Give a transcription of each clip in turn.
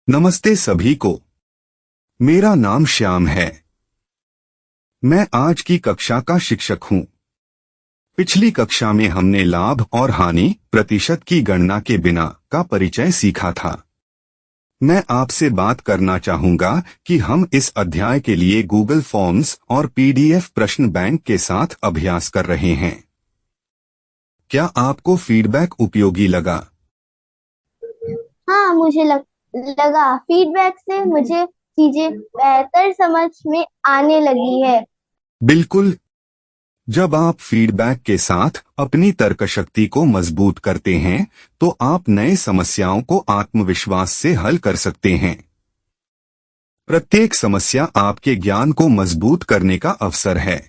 नमस्ते सभी को। मेरा नाम श्याम है। मैं आज की कक्षा का शिक्षक हूँ। पिछली कक्षा में हमने लाभ और हानि प्रतिशत की गणना के बिना का परिचय सीखा था। मैं आपसे बात करना चाहूंगा कि हम इस अध्याय के लिए गूगल फॉर्म्स और पीडीएफ प्रश्न बैंक के साथ अभ्यास कर रहे हैं। क्या आपको फीडबैक उपयोगी लगा? हाँ, मुझे लगा फीडबैक से मुझे चीजें बेहतर समझ में आने लगी है। बिल्कुल। जब आप फीडबैक के साथ अपनी तर्क शक्ति को मजबूत करते हैं तो आप नए समस्याओं को आत्मविश्वास से हल कर सकते हैं। प्रत्येक समस्या आपके ज्ञान को मजबूत करने का अवसर है।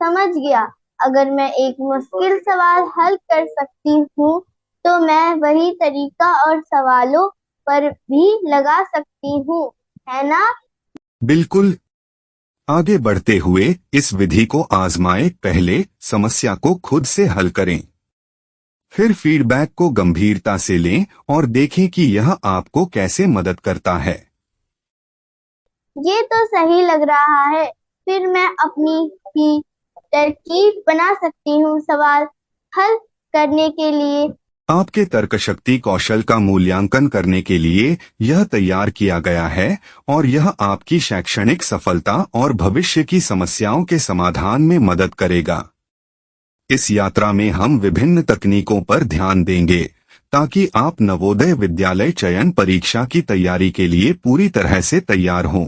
समझ गया। अगर मैं एक मुश्किल सवाल हल कर सकती हूँ तो मैं वही तरीका और सवालों पर भी लगा सकती हूँ, है ना? बिल्कुल। आगे बढ़ते हुए इस विधि को आजमाएं। पहले समस्या को खुद से हल करें, फिर फीडबैक को गंभीरता से लें और देखें कि यह आपको कैसे मदद करता है। ये तो सही लग रहा है। फिर मैं अपनी ही तरकीब बना सकती हूँ सवाल हल करने के लिए। आपके तर्कशक्ति कौशल का मूल्यांकन करने के लिए यह तैयार किया गया है और यह आपकी शैक्षणिक सफलता और भविष्य की समस्याओं के समाधान में मदद करेगा। इस यात्रा में हम विभिन्न तकनीकों पर ध्यान देंगे ताकि आप नवोदय विद्यालय चयन परीक्षा की तैयारी के लिए पूरी तरह से तैयार हों।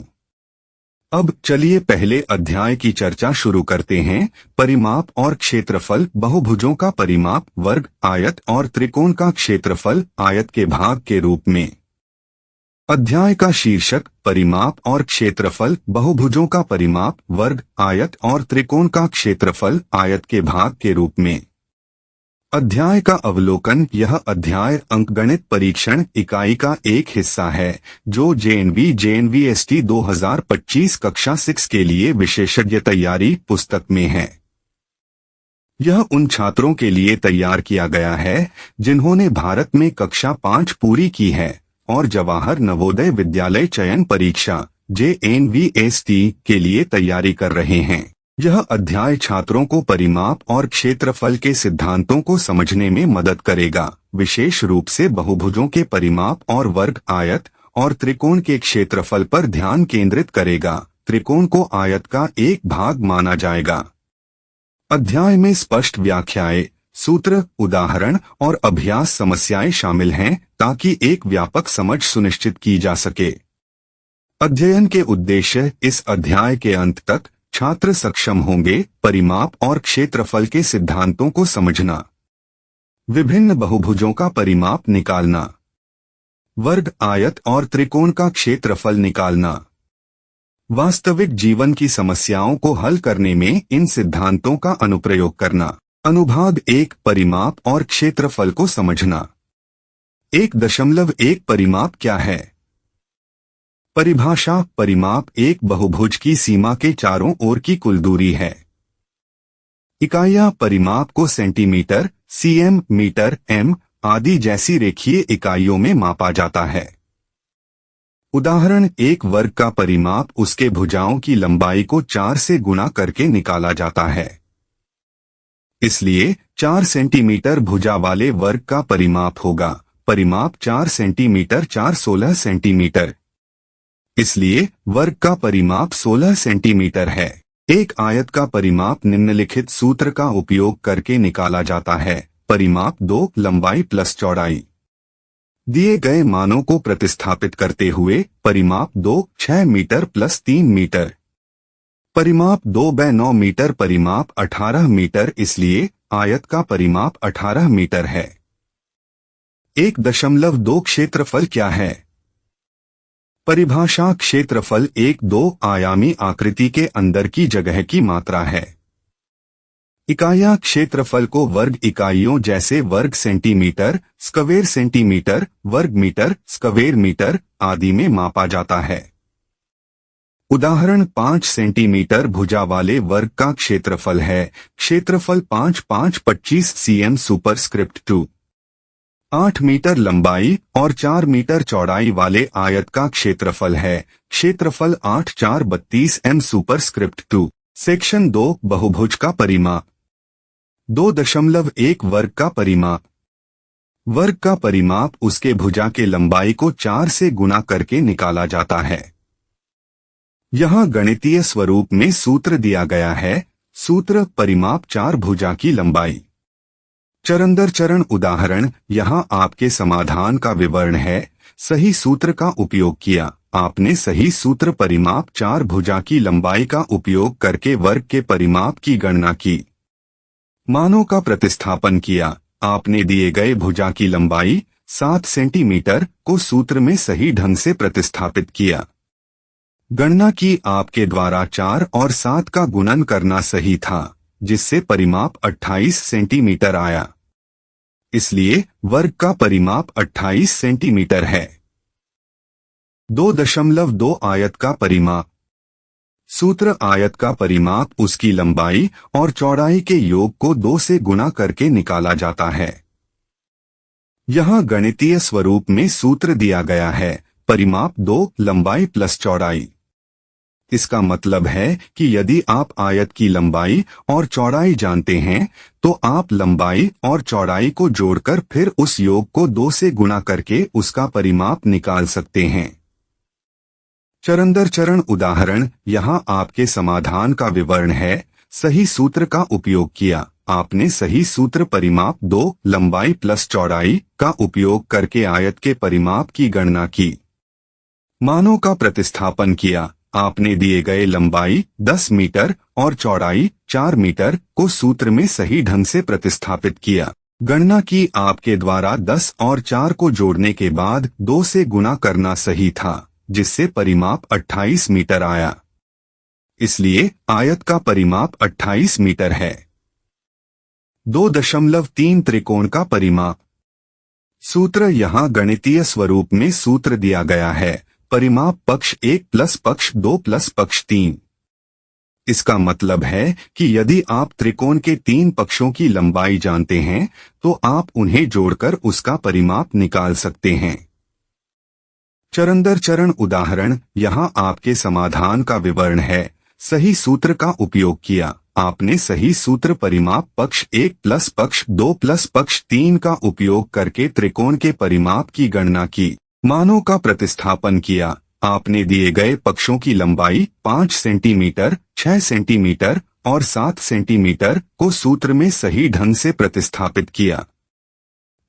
अब चलिए पहले अध्याय की चर्चा शुरू करते हैं। परिमाप और क्षेत्रफल। बहुभुजों का परिमाप वर्ग, आयत और त्रिकोण का क्षेत्रफल आयत के भाग के रूप में। अध्याय का शीर्षक परिमाप और क्षेत्रफल। बहुभुजों का परिमाप वर्ग, आयत और त्रिकोण का क्षेत्रफल आयत के भाग के रूप में। अध्याय का अवलोकन। यह अध्याय अंकगणित परीक्षण इकाई का एक हिस्सा है जो JNV-JNV-ST 2025 कक्षा 6 के लिए विशेषज्ञ तैयारी पुस्तक में है। यह उन छात्रों के लिए तैयार किया गया है जिन्होंने भारत में कक्षा 5 पूरी की है और जवाहर नवोदय विद्यालय चयन परीक्षा JNV-ST के लिए तैयारी कर रहे हैं। यह अध्याय छात्रों को परिमाप और क्षेत्रफल के सिद्धांतों को समझने में मदद करेगा, विशेष रूप से बहुभुजों के परिमाप और वर्ग, आयत और त्रिकोण के क्षेत्रफल पर ध्यान केंद्रित करेगा। त्रिकोण को आयत का एक भाग माना जाएगा। अध्याय में स्पष्ट व्याख्याएं, सूत्र, उदाहरण और अभ्यास समस्याएं शामिल हैं ताकि एक व्यापक समझ सुनिश्चित की जा सके। अध्ययन के उद्देश्य। इस अध्याय के अंत तक छात्र सक्षम होंगे परिमाप और क्षेत्रफल के सिद्धांतों को समझना, विभिन्न बहुभुजों का परिमाप निकालना, वर्ग, आयत और त्रिकोण का क्षेत्रफल निकालना, वास्तविक जीवन की समस्याओं को हल करने में इन सिद्धांतों का अनुप्रयोग करना। अनुभाग 1 परिमाप और क्षेत्रफल को समझना। 1.1 परिमाप क्या है? परिभाषा। परिमाप एक बहुभुज की सीमा के चारों ओर की कुल दूरी है। इकाइयां। परिमाप को सेंटीमीटर, cm, मीटर, m आदि जैसी रेखीय इकाइयों में मापा जाता है। उदाहरण। एक वर्ग का परिमाप उसके भुजाओं की लंबाई को 4 से गुणा करके निकाला जाता है। इसलिए 4 सेंटीमीटर भुजा वाले वर्ग का परिमाप होगा। परिमाप 4 सेंटीमीटर 4 16 सेंटीमीटर, इसलिए वर्ग का परिमाप 16 सेंटीमीटर है। एक आयत का परिमाप निम्नलिखित सूत्र का उपयोग करके निकाला जाता है। परिमाप 2 लंबाई प्लस चौड़ाई। दिए गए मानों को प्रतिस्थापित करते हुए परिमाप 2 6 मीटर प्लस 3 मीटर। परिमाप 2/9 मीटर। परिमाप 18 मीटर, इसलिए आयत का परिमाप 18 मीटर है। 1.2 क्षेत्रफल क्या है? परिभाषा। क्षेत्रफल एक 2 आयामी आकृति के अंदर की जगह की मात्रा है। इकाइयां। क्षेत्रफल को वर्ग इकाइयों जैसे वर्ग सेंटीमीटर, स्क्वायर सेंटीमीटर, वर्ग मीटर, स्क्वायर मीटर आदि में मापा जाता है। उदाहरण। 5 सेंटीमीटर भुजा वाले वर्ग का क्षेत्रफल है। क्षेत्रफल 5 5 25 cm सुपरस्क्रिप्ट 2। 8 मीटर लंबाई और 4 मीटर चौड़ाई वाले आयत का क्षेत्रफल है। क्षेत्रफल 8 4 32 m सुपरस्क्रिप्ट 2। सेक्शन 2 बहुभुज का परिमाप। 2.1 वर्ग का परिमाप। वर्ग का परिमाप उसके भुजा के लंबाई को 4 से गुणा करके निकाला जाता है। यहाँ गणितीय स्वरूप में सूत्र दिया गया है। सूत्र परिमाप 4 भुजा की लंबाई। चरण दर चरण उदाहरण। यहाँ आपके समाधान का विवरण है। सही सूत्र का उपयोग किया। आपने सही सूत्र परिमाप 4 भुजा की लंबाई का उपयोग करके वर्ग के परिमाप की गणना की। मानों का प्रतिस्थापन किया। आपने दिए गए भुजा की लंबाई 7 सेंटीमीटर को सूत्र में सही ढंग से प्रतिस्थापित किया। गणना की। आपके द्वारा 4 और 7 का गुणन करना सही था, जिससे परिमाप 28 सेंटीमीटर आया। इसलिए वर्ग का परिमाप 28 सेंटीमीटर है। 2.2 आयत का परिमाप। सूत्र आयत का परिमाप उसकी लंबाई और चौड़ाई के योग को 2 से गुणा करके निकाला जाता है। यहाँ गणितीय स्वरूप में सूत्र दिया गया है। परिमाप 2 लंबाई प्लस चौड़ाई। इसका मतलब है कि यदि आप आयत की लंबाई और चौड़ाई जानते हैं तो आप लंबाई और चौड़ाई को जोड़कर फिर उस योग को 2 से गुणा करके उसका परिमाप निकाल सकते हैं। चरण दर चरण उदाहरण। यहाँ आपके समाधान का विवरण है। सही सूत्र का उपयोग किया। आपने सही सूत्र परिमाप 2 लंबाई प्लस चौड़ाई का उपयोग करके आयत के परिमाप की गणना की। मानों का प्रतिस्थापन किया। आपने दिए गए लंबाई 10 मीटर और चौड़ाई 4 मीटर को सूत्र में सही ढंग से प्रतिस्थापित किया। गणना की। आपके द्वारा 10 और 4 को जोड़ने के बाद 2 से गुणा करना सही था, जिससे परिमाप 28 मीटर आया। इसलिए आयत का परिमाप 28 मीटर है। 2.3 त्रिकोण का परिमाप। सूत्र यहाँ गणितीय स्वरूप में सूत्र दिया गया है। परिमाप पक्ष 1 प्लस पक्ष 2 प्लस पक्ष 3। इसका मतलब है कि यदि आप त्रिकोण के 3 पक्षों की लंबाई जानते हैं तो आप उन्हें जोड़कर उसका परिमाप निकाल सकते हैं। चरण दर चरण उदाहरण। यहाँ आपके समाधान का विवरण है। सही सूत्र का उपयोग किया। आपने सही सूत्र परिमाप पक्ष 1 प्लस पक्ष 2 प्लस पक्ष 3 का उपयोग करके त्रिकोण के परिमाप की गणना की। मानों का प्रतिस्थापन किया। आपने दिए गए पक्षों की लंबाई 5 सेंटीमीटर, 6 सेंटीमीटर और 7 सेंटीमीटर को सूत्र में सही ढंग से प्रतिस्थापित किया।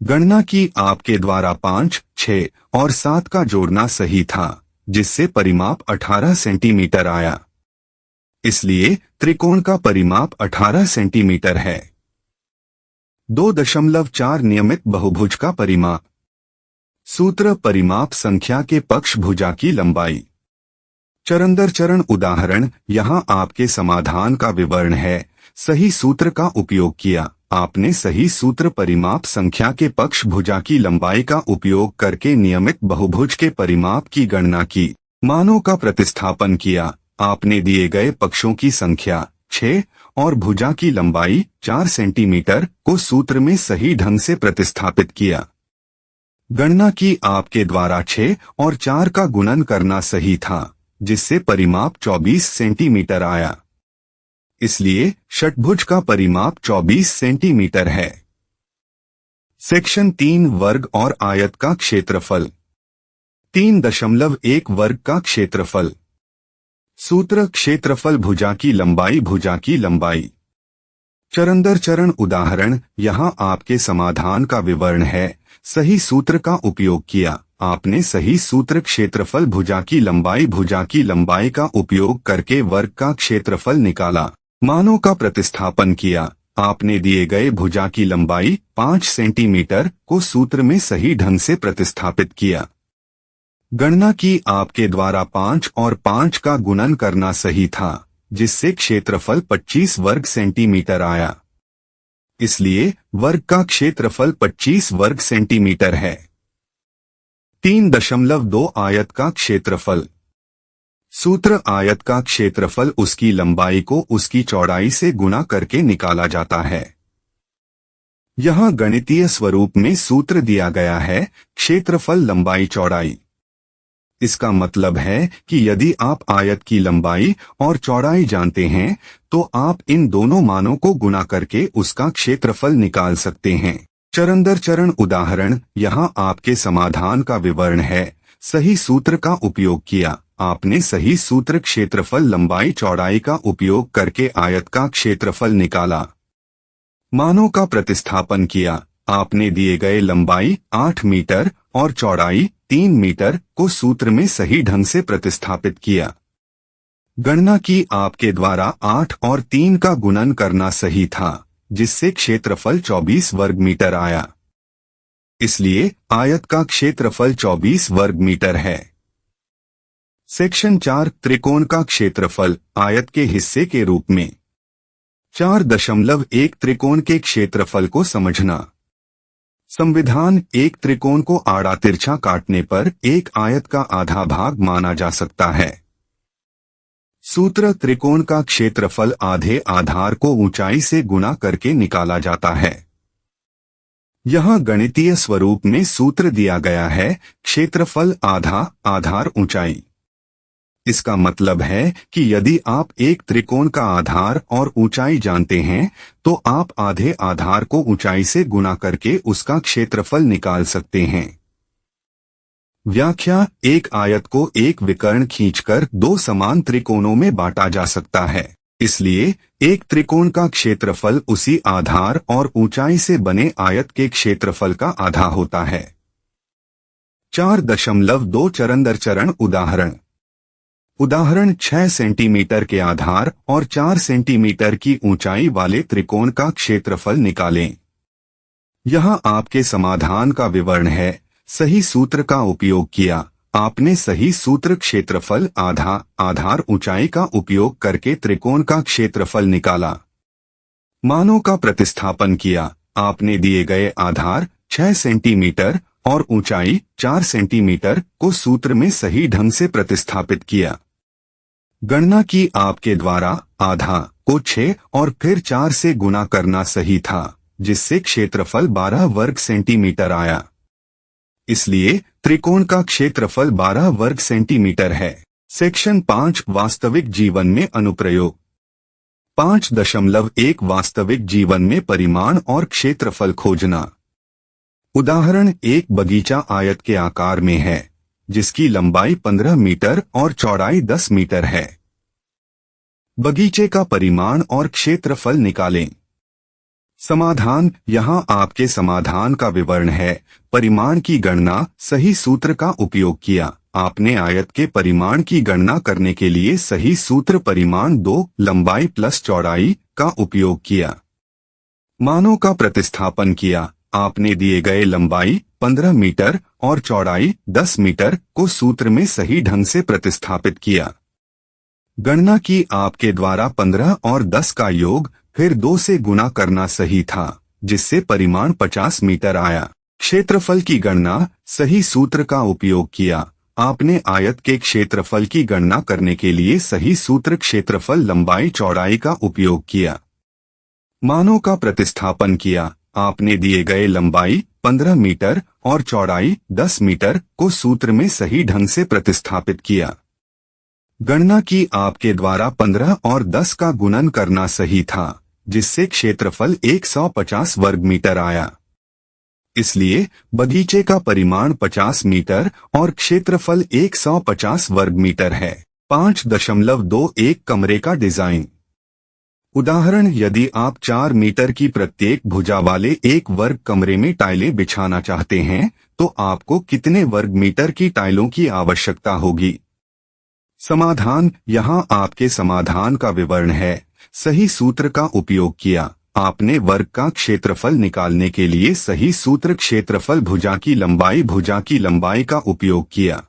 गणना की। आपके द्वारा 5, 6 और 7 का जोड़ना सही था, जिससे परिमाप 18 सेंटीमीटर आया। इसलिए त्रिकोण का परिमाप 18 सेंटीमीटर है। 2.4 नियमित बहुभुज का परिमाप। सूत्र परिमाप संख्या के पक्ष भुजा की लंबाई। चरण दर चरण उदाहरण। यहाँ आपके समाधान का विवरण है। सही सूत्र का उपयोग किया। आपने सही सूत्र परिमाप संख्या के पक्ष भुजा की लंबाई का उपयोग करके नियमित बहुभुज के परिमाप की गणना की। मानों का प्रतिस्थापन किया। आपने दिए गए पक्षों की संख्या 6 और भुजा की लंबाई 4 सेंटीमीटर को सूत्र में सही ढंग से प्रतिस्थापित किया। गणना की। आपके द्वारा 6 और 4 का गुणन करना सही था, जिससे परिमाप 24 सेंटीमीटर आया। इसलिए षटभुज का परिमाप 24 सेंटीमीटर है। सेक्शन 3 वर्ग और आयत का क्षेत्रफल। 3.1 वर्ग का क्षेत्रफल। सूत्र क्षेत्रफल भुजा की लंबाई भुजा की लंबाई। चरण दर चरण उदाहरण। यहाँ आपके समाधान का विवरण है। सही सूत्र का उपयोग किया। आपने सही सूत्र क्षेत्रफल भुजा की लंबाई का उपयोग करके वर्ग का क्षेत्रफल निकाला। मानों का प्रतिस्थापन किया। आपने दिए गए भुजा की लंबाई 5 सेंटीमीटर को सूत्र में सही ढंग से प्रतिस्थापित किया। गणना की। आपके द्वारा 5 और 5 का गुणन करना सही था, जिससे क्षेत्रफल 25 वर्ग सेंटीमीटर आया। इसलिए वर्ग का क्षेत्रफल 25 वर्ग सेंटीमीटर है। 3.2 आयत का क्षेत्रफल। सूत्र आयत का क्षेत्रफल उसकी लंबाई को उसकी चौड़ाई से गुणा करके निकाला जाता है। यहाँ गणितीय स्वरूप में सूत्र दिया गया है, क्षेत्रफल लंबाई चौड़ाई। इसका मतलब है कि यदि आप आयत की लंबाई और चौड़ाई जानते हैं तो आप इन दोनों मानों को गुणा करके उसका क्षेत्रफल निकाल सकते हैं। चरण दर चरण उदाहरण। यहाँ आपके समाधान का विवरण है। सही सूत्र का उपयोग किया। आपने सही सूत्र क्षेत्रफल लंबाई चौड़ाई का उपयोग करके आयत का क्षेत्रफल निकाला। मानों का प्रतिस्थापन किया। आपने दिए गए लंबाई 8 मीटर और चौड़ाई 3 मीटर को सूत्र में सही ढंग से प्रतिस्थापित किया। गणना की। आपके द्वारा 8 और 3 का गुणन करना सही था, जिससे क्षेत्रफल 24 वर्ग मीटर आया। इसलिए आयत का क्षेत्रफल 24 वर्ग मीटर है। सेक्शन 4 त्रिकोण का क्षेत्रफल आयत के हिस्से के रूप में। 4.1 त्रिकोण के क्षेत्रफल को समझना। संविधान एक त्रिकोण को आड़ा तिरछा काटने पर एक आयत का आधा भाग माना जा सकता है। सूत्र त्रिकोण का क्षेत्रफल आधे आधार को ऊंचाई से गुणा करके निकाला जाता है। यहाँ गणितीय स्वरूप में सूत्र दिया गया है, क्षेत्रफल आधा आधार ऊंचाई। इसका मतलब है कि यदि आप एक त्रिकोण का आधार और ऊंचाई जानते हैं तो आप आधे आधार को ऊंचाई से गुणा करके उसका क्षेत्रफल निकाल सकते हैं। व्याख्या। एक आयत को एक विकर्ण खींचकर दो समान त्रिकोणों में बांटा जा सकता है। इसलिए एक त्रिकोण का क्षेत्रफल उसी आधार और ऊंचाई से बने आयत के क्षेत्रफल का आधा होता है। 4.2 चरण दर चरण उदाहरण। उदाहरण 6 सेंटीमीटर के आधार और 4 सेंटीमीटर की ऊंचाई वाले त्रिकोण का क्षेत्रफल निकालें। यहाँ आपके समाधान का विवरण है। सही सूत्र का उपयोग किया। आपने सही सूत्र क्षेत्रफल आधा आधार ऊंचाई का उपयोग करके त्रिकोण का क्षेत्रफल निकाला। मानों का प्रतिस्थापन किया। आपने दिए गए आधार 6 सेंटीमीटर और ऊंचाई 4 सेंटीमीटर को सूत्र में सही ढंग से प्रतिस्थापित किया। गणना की। आपके द्वारा आधा को 6 और फिर 4 से गुणा करना सही था, जिससे क्षेत्रफल 12 वर्ग सेंटीमीटर आया। इसलिए त्रिकोण का क्षेत्रफल 12 वर्ग सेंटीमीटर है। सेक्शन 5 वास्तविक जीवन में अनुप्रयोग। 5.1 वास्तविक जीवन में परिमाण और क्षेत्रफल खोजना। उदाहरण। एक बगीचा आयत के आकार में है, जिसकी लंबाई 15 मीटर और चौड़ाई 10 मीटर है। बगीचे का परिमाण और क्षेत्रफल निकालें। समाधान। यहाँ आपके समाधान का विवरण है। परिमाण की गणना। सही सूत्र का उपयोग किया। आपने आयत के परिमाण की गणना करने के लिए सही सूत्र परिमाण 2 लंबाई प्लस चौड़ाई का उपयोग किया। मानों का प्रतिस्थापन किया। आपने दिए गए लंबाई 15 मीटर और चौड़ाई 10 मीटर को सूत्र में सही ढंग से प्रतिस्थापित किया। गणना की। आपके द्वारा 15 और 10 का योग फिर 2 से गुणा करना सही था, जिससे परिमाण 50 मीटर आया। क्षेत्रफल की गणना। सही सूत्र का उपयोग किया। आपने आयत के क्षेत्रफल की गणना करने के लिए सही सूत्र क्षेत्रफल लंबाई चौड़ाई का उपयोग किया। मानों का प्रतिस्थापन किया। आपने दिए गए लंबाई 15 मीटर और चौड़ाई 10 मीटर को सूत्र में सही ढंग से प्रतिस्थापित किया। गणना की। आपके द्वारा 15 और 10 का गुणन करना सही था, जिससे क्षेत्रफल 150 वर्ग मीटर आया। इसलिए बगीचे का परिमाण 50 मीटर और क्षेत्रफल 150 वर्ग मीटर है। 5.21 कमरे का डिजाइन। उदाहरण। यदि आप 4 मीटर की प्रत्येक भुजा वाले एक वर्ग कमरे में टाइलें बिछाना चाहते हैं तो आपको कितने वर्ग मीटर की टाइलों की आवश्यकता होगी? समाधान। यहाँ आपके समाधान का विवरण है। सही सूत्र का उपयोग किया। आपने वर्ग का क्षेत्रफल निकालने के लिए सही सूत्र क्षेत्रफल भुजा की लंबाई का उपयोग किया।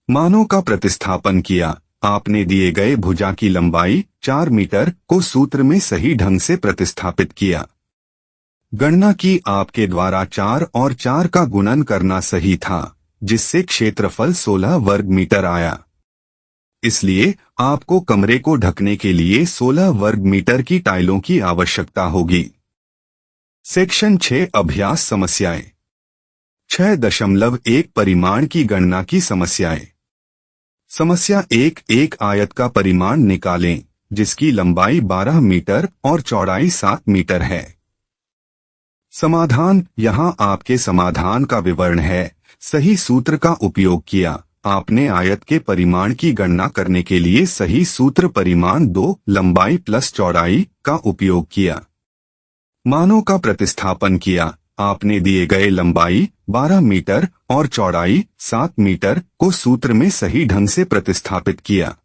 मानों का प्रतिस्थापन किया। आपने दिए गए भुजा की लंबाई 4 मीटर को सूत्र में सही ढंग से प्रतिस्थापित किया। गणना की। आपके द्वारा 4 और 4 का गुणन करना सही था, जिससे क्षेत्रफल 16 वर्ग मीटर आया। इसलिए आपको कमरे को ढकने के लिए 16 वर्ग मीटर की टाइलों की आवश्यकता होगी। सेक्शन 6 अभ्यास समस्याएं 6.1 परिमाण की गणना की समस्याएं। समस्या 1 एक आयत का परिमाण निकालें जिसकी लंबाई 12 मीटर और चौड़ाई 7 मीटर है। समाधान। यहाँ आपके समाधान का विवरण है। सही सूत्र का उपयोग किया। आपने आयत के परिमाण की गणना करने के लिए सही सूत्र परिमाण 2 लंबाई प्लस चौड़ाई का उपयोग किया। मानों का प्रतिस्थापन किया। आपने दिए गए लंबाई 12 मीटर और चौड़ाई 7 मीटर को सूत्र में सही ढंग से प्रतिस्थापित किया।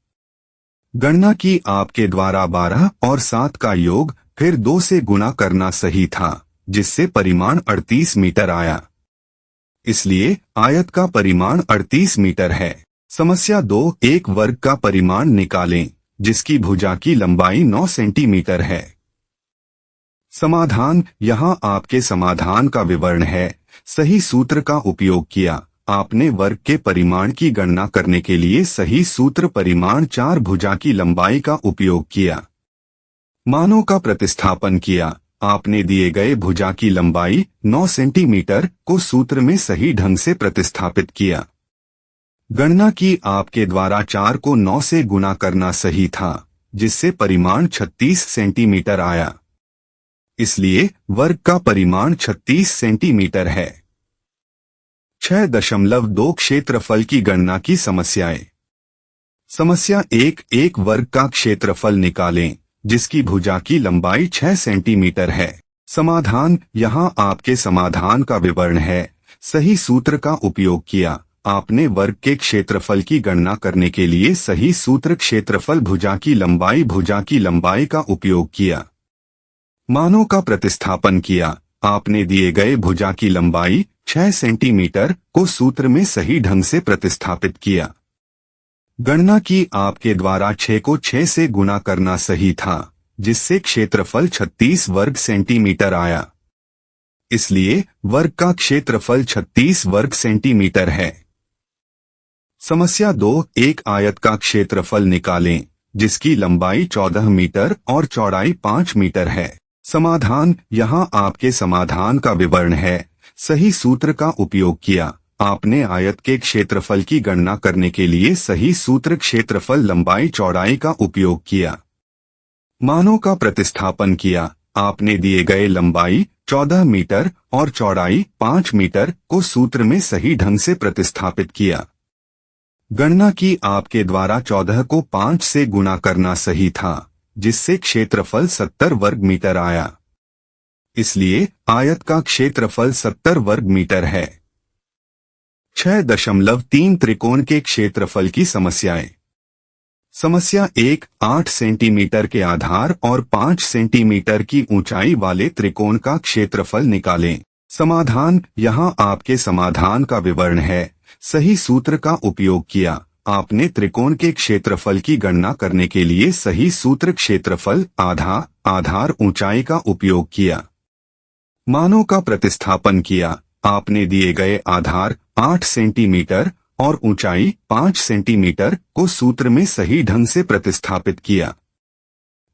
गणना की। आपके द्वारा 12 और 7 का योग फिर 2 से गुणा करना सही था, जिससे परिमाण 38 मीटर आया। इसलिए आयत का परिमाण 38 मीटर है। समस्या 2 एक वर्ग का परिमाण निकालें जिसकी भुजा की लंबाई 9 सेंटीमीटर है। समाधान। यहाँ आपके समाधान का विवरण है। सही सूत्र का उपयोग किया। आपने वर्ग के परिमाण की गणना करने के लिए सही सूत्र परिमाण 4 भुजा की लंबाई का उपयोग किया। मानों का प्रतिस्थापन किया। आपने दिए गए भुजा की लंबाई 9 सेंटीमीटर को सूत्र में सही ढंग से प्रतिस्थापित किया। गणना की। आपके द्वारा 4 को 9 से गुणा करना सही था, जिससे परिमाण 36 सेंटीमीटर आया। इसलिए वर्ग का परिमाण 36 सेंटीमीटर है। 6.2 क्षेत्रफल की गणना की समस्याएं। समस्या 1 एक वर्ग का क्षेत्रफल निकालें जिसकी भुजा की लंबाई 6 सेंटीमीटर है। समाधान। यहाँ आपके समाधान का विवरण है। सही सूत्र का उपयोग किया। आपने वर्ग के क्षेत्रफल की गणना करने के लिए सही सूत्र क्षेत्रफल भुजा की लंबाई का उपयोग किया। मानों का प्रतिस्थापन किया। आपने दिए गए भुजा की लंबाई 6 सेंटीमीटर को सूत्र में सही ढंग से प्रतिस्थापित किया। गणना की। आपके द्वारा 6 को 6 से गुणा करना सही था, जिससे क्षेत्रफल 36 वर्ग सेंटीमीटर आया। इसलिए वर्ग का क्षेत्रफल 36 वर्ग सेंटीमीटर है। समस्या 2 एक आयत का क्षेत्रफल निकालें जिसकी लंबाई 14 मीटर और चौड़ाई 5 मीटर है। समाधान। यहाँ आपके समाधान का विवरण है। सही सूत्र का उपयोग किया। आपने आयत के क्षेत्रफल की गणना करने के लिए सही सूत्र क्षेत्रफल लंबाई चौड़ाई का उपयोग किया। मानों का प्रतिस्थापन किया। आपने दिए गए लंबाई 14 मीटर और चौड़ाई 5 मीटर को सूत्र में सही ढंग से प्रतिस्थापित किया। गणना की। आपके द्वारा 14 को 5 से गुणा करना सही था, जिससे क्षेत्रफल 70 वर्ग मीटर आया। इसलिए आयत का क्षेत्रफल 70 वर्ग मीटर है। 6.3 त्रिकोण के क्षेत्रफल की समस्याएं। समस्या 1 8 सेंटीमीटर के आधार और 5 सेंटीमीटर की ऊंचाई वाले त्रिकोण का क्षेत्रफल निकालें। समाधान। यहाँ आपके समाधान का विवरण है। सही सूत्र का उपयोग किया। आपने त्रिकोण के क्षेत्रफल की गणना करने के लिए सही सूत्र क्षेत्रफल आधार ऊंचाई का उपयोग किया। मानों का प्रतिस्थापन किया। आपने दिए गए आधार 8 सेंटीमीटर और ऊंचाई 5 सेंटीमीटर को सूत्र में सही ढंग से प्रतिस्थापित किया।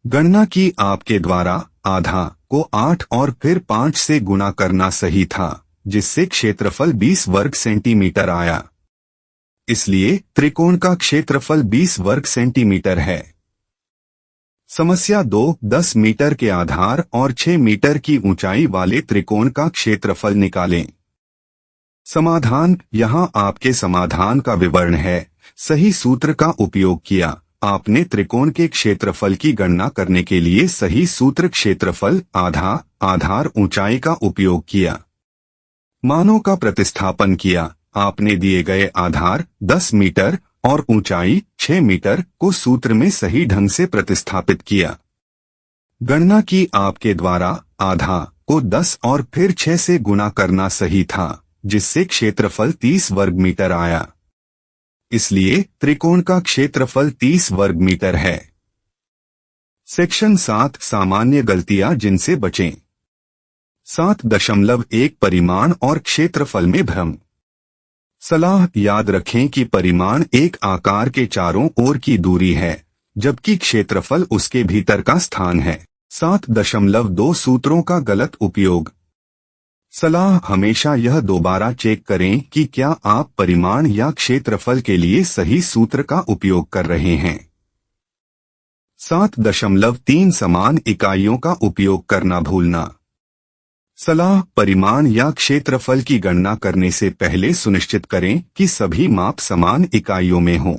गणना की। आपके द्वारा आधा को 8 और फिर 5 से गुणा करना सही था, जिससे क्षेत्रफल 20 वर्ग सेंटीमीटर आया। इसलिए त्रिकोण का क्षेत्रफल 20 वर्ग सेंटीमीटर है। समस्या 2 10 मीटर के आधार और 6 मीटर की ऊंचाई वाले त्रिकोण का क्षेत्रफल निकालें। समाधान। यहाँ आपके समाधान का विवरण है। सही सूत्र का उपयोग किया। आपने त्रिकोण के क्षेत्रफल की गणना करने के लिए सही सूत्र क्षेत्रफल आधार ऊंचाई का उपयोग किया। मानों का प्रतिस्थापन किया। आपने दिए गए आधार 10 मीटर और ऊंचाई 6 मीटर को सूत्र में सही ढंग से प्रतिस्थापित किया। गणना की। आपके द्वारा आधा को 10 और फिर 6 से गुणा करना सही था, जिससे क्षेत्रफल 30 वर्ग मीटर आया। इसलिए त्रिकोण का क्षेत्रफल 30 वर्ग मीटर है। सेक्शन 7 सामान्य गलतियां जिनसे बचें। 7.1 परिमाण और क्षेत्रफल में भ्रम। सलाह। याद रखें कि परिमाण एक आकार के चारों ओर की दूरी है, जबकि क्षेत्रफल उसके भीतर का स्थान है। 7.2 सूत्रों का गलत उपयोग। सलाह, हमेशा यह दोबारा चेक करें कि क्या आप परिमाण या क्षेत्रफल के लिए सही सूत्र का उपयोग कर रहे हैं। 7.3 समान इकाइयों का उपयोग करना भूलना। सलाह, परिमाण या क्षेत्रफल की गणना करने से पहले सुनिश्चित करें कि सभी माप समान इकाइयों में हों।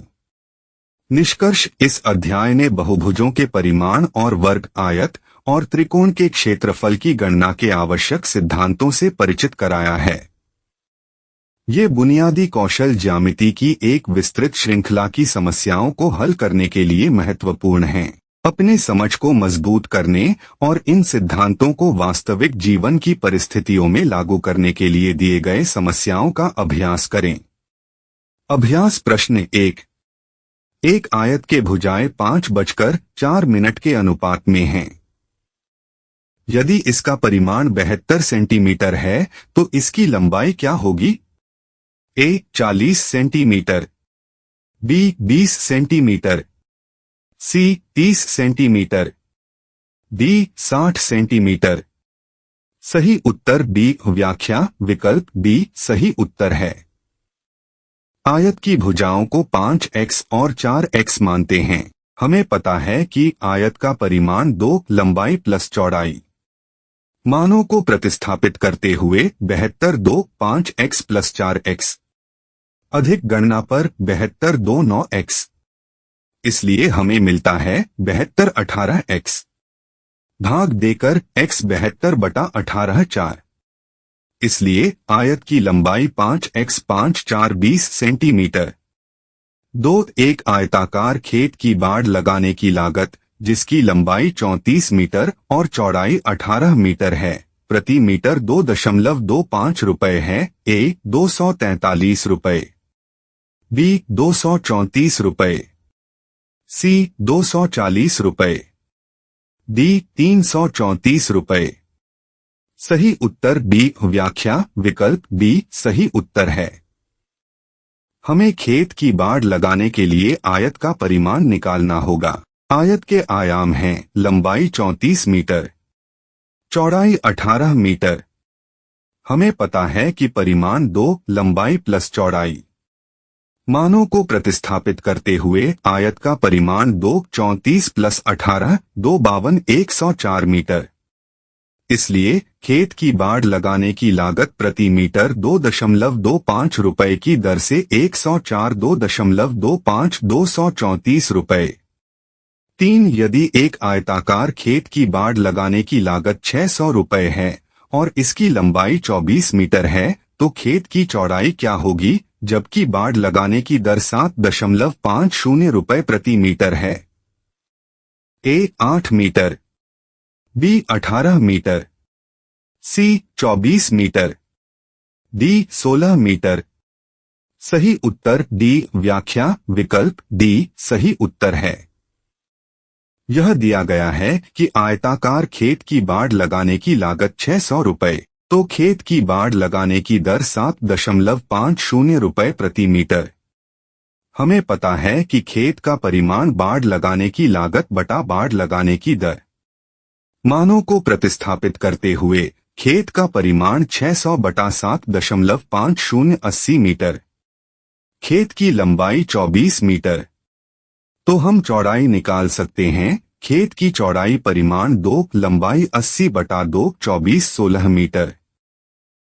निष्कर्ष, इस अध्याय ने बहुभुजों के परिमाण और वर्ग, आयत और त्रिकोण के क्षेत्रफल की गणना के आवश्यक सिद्धांतों से परिचित कराया है। ये बुनियादी कौशल ज्यामिति की एक विस्तृत श्रृंखला की समस्याओं को हल करने के लिए महत्वपूर्ण हैं। अपने समझ को मजबूत करने और इन सिद्धांतों को वास्तविक जीवन की परिस्थितियों में लागू करने के लिए दिए गए समस्याओं का अभ्यास करें। अभ्यास प्रश्न 1। एक आयत के भुजाएं 5:04 के अनुपात में हैं। यदि इसका परिमाण 72 सेंटीमीटर है तो इसकी लंबाई क्या होगी? ए 40 सेंटीमीटर, बी 20 सेंटीमीटर, सी 30 सेंटीमीटर, डी 60 सेंटीमीटर। सही उत्तर बी। व्याख्या, विकल्प बी सही उत्तर है। आयत की भुजाओं को 5x और 4x मानते हैं। हमें पता है कि आयत का परिमाण 2 लंबाई प्लस चौड़ाई। मानों को प्रतिस्थापित करते हुए 72 2 5x प्लस 4x अधिक गणना पर 72 2 9x, इसलिए हमें मिलता है 72 18x भाग देकर x 72/18 4। इसलिए आयत की लंबाई 5x 5 4 20 सेंटीमीटर। 2 एक आयताकार खेत की बाड़ लगाने की लागत, जिसकी लंबाई 34 मीटर और चौड़ाई 18 मीटर है, प्रति मीटर 2.25 रुपए है। ए 243 रुपए, बी 234 रुपए, सी 240 रुपए, डी 334 रुपए। सही उत्तर बी। व्याख्या, विकल्प बी सही उत्तर है। हमें खेत की बाड़ लगाने के लिए आयत का परिमाण निकालना होगा। आयत के आयाम हैं लंबाई 34 मीटर, चौड़ाई 18 मीटर। हमें पता है कि परिमाण 2 लंबाई प्लस चौड़ाई। मानों को प्रतिस्थापित करते हुए आयत का परिमाण 2 34 प्लस 18 2 52 104 मीटर। इसलिए खेत की बाड़ लगाने की लागत प्रति मीटर 2.25 रुपए की दर से 104 2.25 234 रुपए। 3 यदि एक आयताकार खेत की बाड़ लगाने की लागत 600 रुपए है और इसकी लंबाई 24 मीटर है तो खेत की चौड़ाई क्या होगी, जबकि बाड़ लगाने की दर 7.50 रुपए प्रति मीटर है? ए 8 मीटर, बी 18 मीटर, सी 24 मीटर, डी 16 मीटर। सही उत्तर डी। व्याख्या, विकल्प डी सही उत्तर है। यह दिया गया है कि आयताकार खेत की बाड़ लगाने की लागत 600 रुपए, तो खेत की बाड़ लगाने की दर 7.50 रुपए प्रति मीटर। हमें पता है कि खेत का परिमाण बाड़ लगाने की लागत बटा बाड़ लगाने की दर। मानों को प्रतिस्थापित करते हुए खेत का परिमाण 600 बटा 7.50 80 मीटर। खेत की लंबाई 24 मीटर, तो हम चौड़ाई निकाल सकते हैं। खेत की चौड़ाई परिमाण 2 लंबाई 80 बटा 2 24 16 मीटर।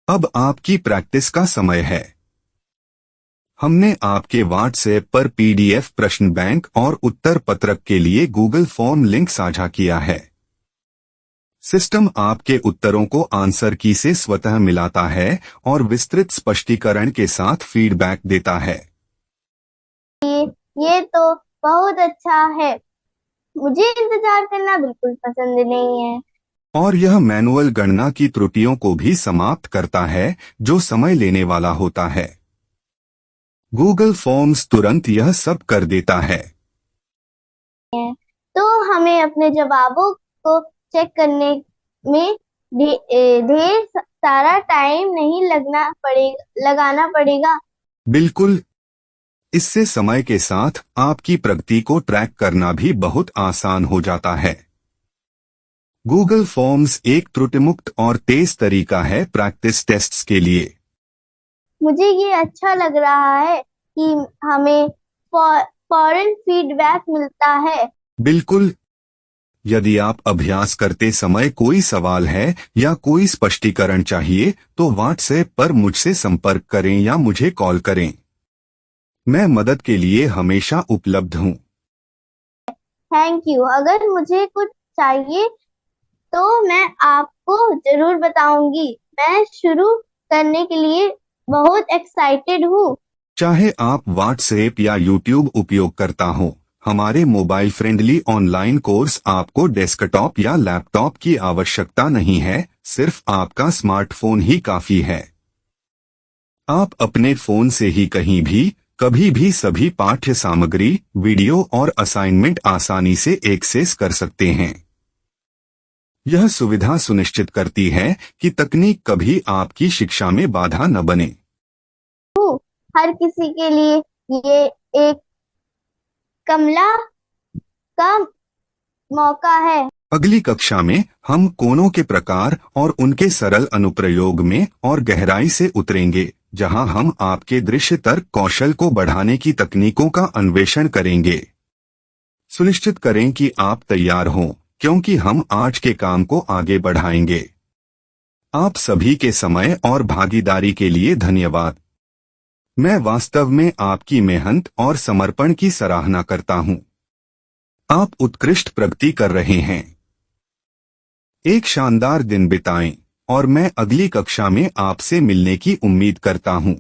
अब आपकी प्रैक्टिस का समय है। हमने आपके व्हाट्सएप पर पीडीएफ प्रश्न बैंक और उत्तर पत्रक के लिए गूगल फॉर्म लिंक साझा किया है। सिस्टम आपके उत्तरों को आंसर की से स्वतः मिलाता है और विस्तृत स्पष्टीकरण के साथ फीडबैक देता है। ये तो बहुत अच्छा है। मुझे इंतजार करना बिल्कुल पसंद नहीं है। और यह मैनुअल गणना की त्रुटियों को भी समाप्त करता है जो समय लेने वाला होता है। गूगल फॉर्म्स तुरंत यह सब कर देता है। तो हमें अपने जवाबों को चेक करने में ढेर सारा टाइम नहीं लगाना पड़ेगा। बिल्कुल। इससे समय के साथ आपकी प्रगति को ट्रैक करना भी बहुत आसान हो जाता है। गूगल फॉर्म्स एक त्रुटिमुक्त और तेज तरीका है प्रैक्टिस टेस्ट्स के लिए। मुझे ये अच्छा लग रहा है कि हमें फौरन फीडबैक मिलता है। बिल्कुल। यदि आप अभ्यास करते समय कोई सवाल है या कोई स्पष्टीकरण चाहिए तो व्हाट्सएप पर मुझसे संपर्क करें या मुझे कॉल करें। मैं मदद के लिए हमेशा उपलब्ध हूँ। Thank you. अगर मुझे कुछ चाहिए तो मैं आपको जरूर बताऊंगी। मैं शुरू करने के लिए बहुत एक्साइटेड हूँ। चाहे आप व्हाट्सएप या यूट्यूब उपयोग करता हो, हमारे मोबाइल फ्रेंडली ऑनलाइन कोर्स आपको डेस्कटॉप या लैपटॉप की आवश्यकता नहीं है, सिर्फ आपका स्मार्टफोन ही काफी है। आप अपने फोन से ही कहीं भी, कभी भी सभी पाठ्य सामग्री, वीडियो और असाइनमेंट आसानी से एक्सेस कर सकते हैं। यह सुविधा सुनिश्चित करती है कि तकनीक कभी आपकी शिक्षा में बाधा न बने। हर किसी के लिए ये एक कमला का मौका है। अगली कक्षा में हम कोनों के प्रकार और उनके सरल अनुप्रयोग में और गहराई से उतरेंगे, जहां हम आपके दृश्य तर्क कौशल को बढ़ाने की तकनीकों का अन्वेषण करेंगे। सुनिश्चित करें कि आप तैयार हों, क्योंकि हम आज के काम को आगे बढ़ाएंगे। आप सभी के समय और भागीदारी के लिए धन्यवाद। मैं वास्तव में आपकी मेहनत और समर्पण की सराहना करता हूं। आप उत्कृष्ट प्रगति कर रहे हैं। एक शानदार दिन बिताएं और मैं अगली कक्षा में आपसे मिलने की उम्मीद करता हूं।